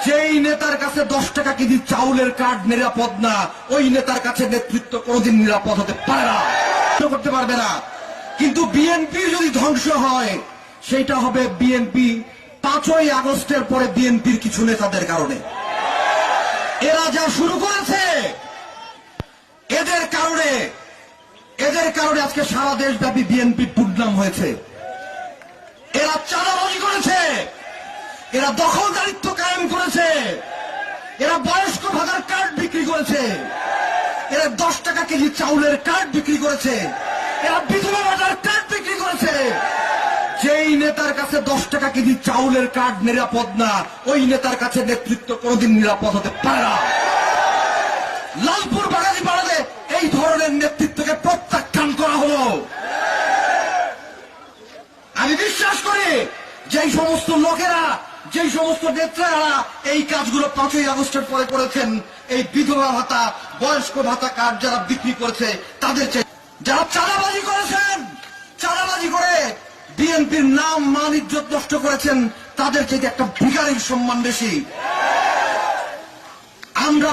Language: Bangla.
যেই নেতার কাছে 10 টাকা কেজি চাউলের কার্ড নিরাপদ না, ওই নেতার কাছে নেতৃত্ব কোনোদিন নিরাপদ হতে পারে না, করতে পারবে না। কিন্তু বিএনপি যদি ধ্বংস হয়, সেটা হবে বিএনপি 5ই আগস্টের পরে বিএনপির কিছু নেতাদের কারণে। এরা যা শুরু করেছে, এদের কারণে আজকে সারা দেশব্যাপী বিএনপি দুর্নাম হয়েছে। এরা চাঁদাবাজি করেছে, এরা দখলদারিত্ব কায়েম করেছে, এরা বয়স্ক ভাতার কার্ড বিক্রি করেছে, এরা 10 টাকা কেজি চাউলের কার্ড বিক্রি করেছে, এরা বিধবা ভাতার কার্ড বিক্রি করেছে। যেই নেতার কাছে 10 টাকা কেজি চাউলের কার্ড নিরাপদ না, ওই নেতার কাছে নেতৃত্ব কোনোদিন নিরাপদ হতে পারে না। লালপুর বাগাতিপাড়াতে এই ধরনের নেতৃত্বকে প্রত্যাখ্যান করা হলো। আমি বিশ্বাস করি যেই সমস্ত লোকেরা, যেই সমস্ত নেতারা এই কাজগুলো 5ই আগস্টের পরে করেছেন, এই বিধবা ভাতা, বয়স্ক ভাতা কার্ড যারা বিক্রি করেছে, তাদের যারা চাঁদাবাজি করেছেন, চাঁদাবাজি করে বিএনপির নাম মান ইজ্জত নষ্ট করেছেন, তাদের চাইতে একটা ভিখারির সম্মান বেশি। আমরা